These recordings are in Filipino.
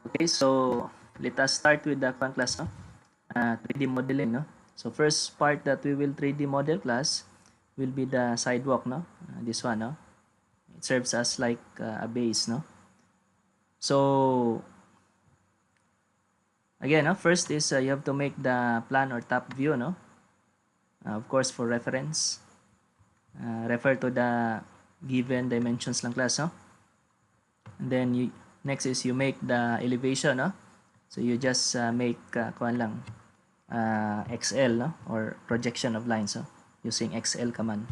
Okay, so let us start with the class, no? 3D modeling, no? So first part that we will 3D model class will be the sidewalk, no? This one, no? It serves as like a base, no? So again, no? First is you have to make the plan or top view, no? Of course, for reference, refer to the given dimensions lang class, no? And then next is you make the elevation, no? So you just make kuan lang XL, no? Or projection of lines, no? Using XL command.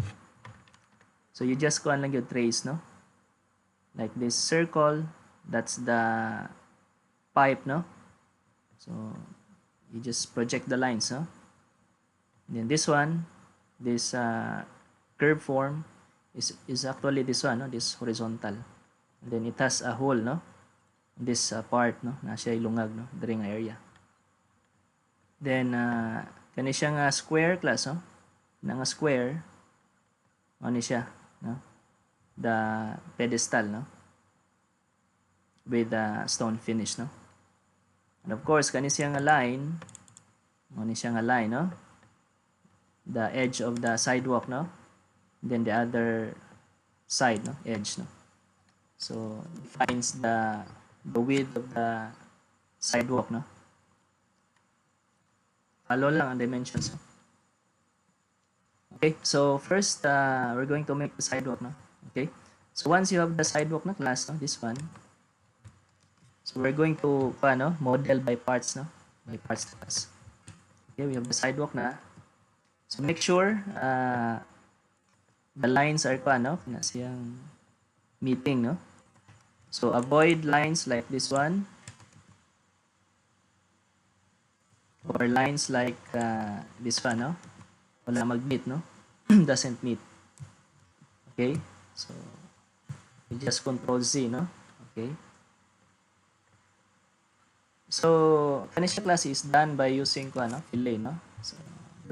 So you just kuan lang yung trace, no? Like this circle, that's the pipe, no? So you just project the lines, no? And then this one, this curve form is actually this one, no? This horizontal. And then it has a hole, no? This part, no? Na siya ilungag, no? During area. Then kani siya nga square class, no? Na nga square, ano siya, no? The pedestal, no? With the stone finish, no? And of course, kani siya nga line, ano siya nga line, no? The edge of the sidewalk, no? Then the other side, no? Edge, no? So defines the width of the sidewalk, no? Follow lang ang dimensions, no? Okay, so first we're going to make the sidewalk, no? Okay, so once you have the sidewalk na class, no? This one, so we're going to model by parts, no? By parts class. Okay, we have the sidewalk na. So make sure the lines are na siyang meeting, no? So avoid lines like this one or lines like this one, no? Wala mag-meet, no? Doesn't meet. Okay, so we just control Z, no? Okay, so finish class is done by using fillet, no? So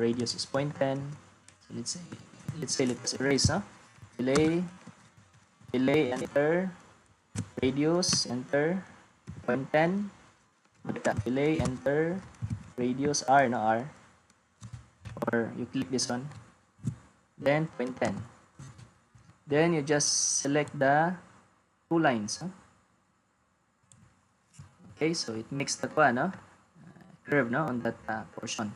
radius is 0.10. So let's erase, no? Fillet, enter, radius, enter, 0.10, fillet, enter, radius, R, no? R, or you click this one, then 0.10. Then you just select the two lines, huh? Okay, so it makes the curve, no, on that portion.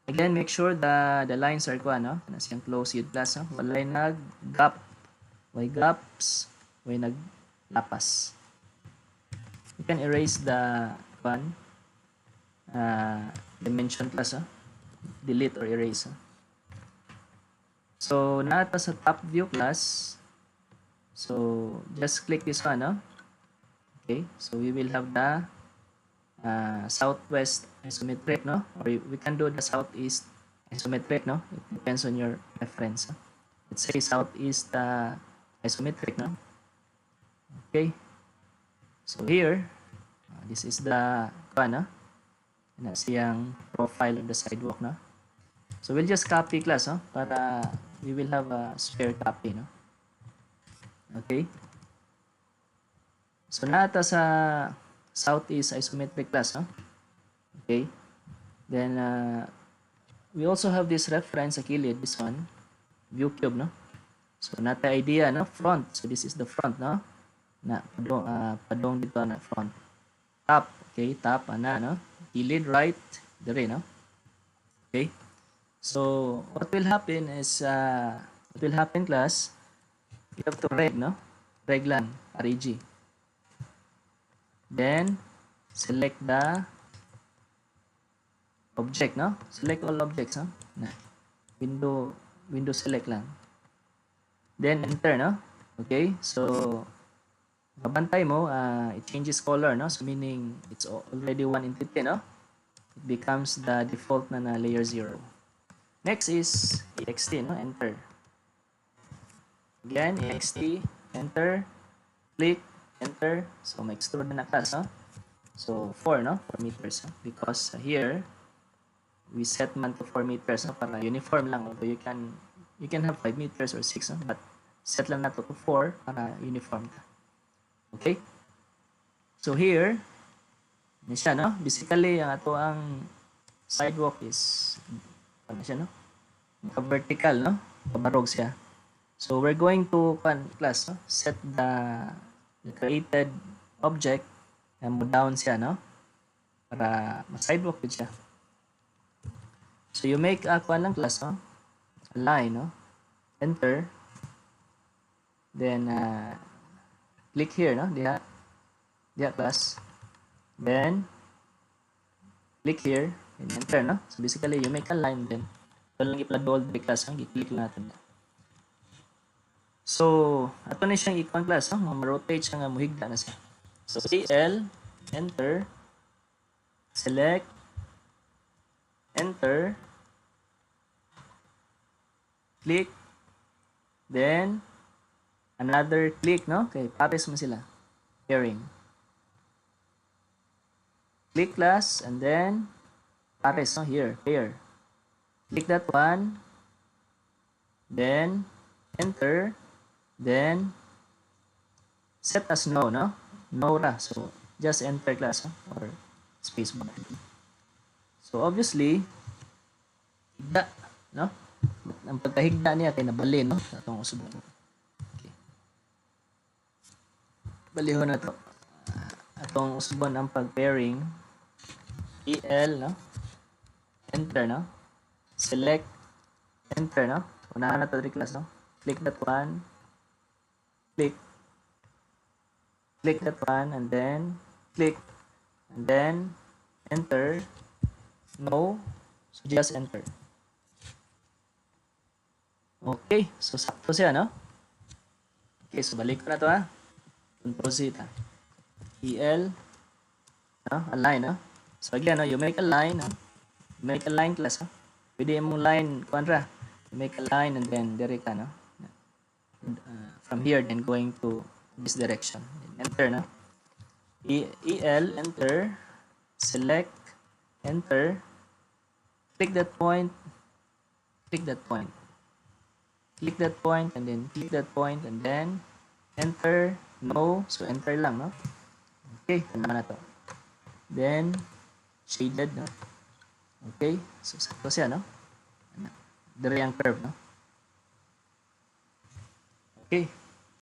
Again, make sure the lines are na siyang close yun plus, no? Walay nag-gap, way gaps, way naglapas. You can erase the dimension plus, delete or erase. So nata sa top view class, so just click this one, no? Okay, so we will have the southwest isometric, no? Or we can do the southeast isometric, no? It depends on your preference. Let's say southeast isometric, no? Okay, so here this is the na siyang profile of the sidewalk, no? So we'll just copy class, no? Para we will have a spare copy, no? Okay, so nata sa southeast isometric class, no? Okay, then we also have this reference sa kilid, this one, view cube, no? So nata idea, no? Front, so this is the front, no? Na padong dito na front. Top, okay, top no? Kilid, right, dire, no? Okay, so what will happen is class, you have to reg, no? Reg lang, reg. Then select the object, no? Select all objects, no? Window select lang. Then enter, no? Okay, so babantay mo, it changes color, no? So meaning it's already one entity, no? It becomes the default na layer 0. Next is ext, no? Enter. Again, ext, enter, click, enter. So may extrude na class, no? So 4, no? 4 meters, no? Because here we set man to 4 meters, no? Para uniform lang. Although you can have 5 meters or 6, no? But set lang nato to 4 para uniform. Okay, so here Yan siya, no? Basically, ang ato ang sidewalk is, ano siya, no? Vertical, no? Kabarog siya. So, we're going to, class, no? Set the created object na mo down siya, no? Para ma-sidewalk yun siya. So, you make a lang class, no? A line, no? Enter. Then, click here, no? Diha class. Then, click here. And enter, no? So, basically, you make a line, then, ito lang ipla-bold by class, no? I-click natin. So, ato na siyang ikon class, no? Ma-rotate siya nga, muhigda na siya. So, CL, enter, select, enter, click, then, another click, no? Okay, pares mo sila. Pairing. Click class, and then, pares, no? Here, pair. Click that one, then, enter, then, set as no, no? No ra. So, just enter class, no? Or space bar. So, obviously, higda, no? Ang pagkahigda niya kay nabali, no? Atong usubon. Okay. Balihon na to. Atong usubon ang pag-pairing. EL, no? Enter, no? Select, enter, no? Unahan na to rin class, no? Click that one. Click that one, and then click, and then enter. No. So, just enter. Okay. So, sakto siya, no? Okay. So, balik ko na to, ha? Control Z, ha? EL, no? Align, no? So, again, no? You make a line, no? You make a line class, no? Pwede mong line, kuandra. You make a line, and then direct ka, no? From here, then going to this direction. Enter, no? EL, enter, select, enter, click that point, click that point, click that point, and then click that point, and then enter, no, so enter lang, no? Okay, tanda na to. Then, shaded, no? Okay, so sakto siya, no? Dire ang curve, no? Okay,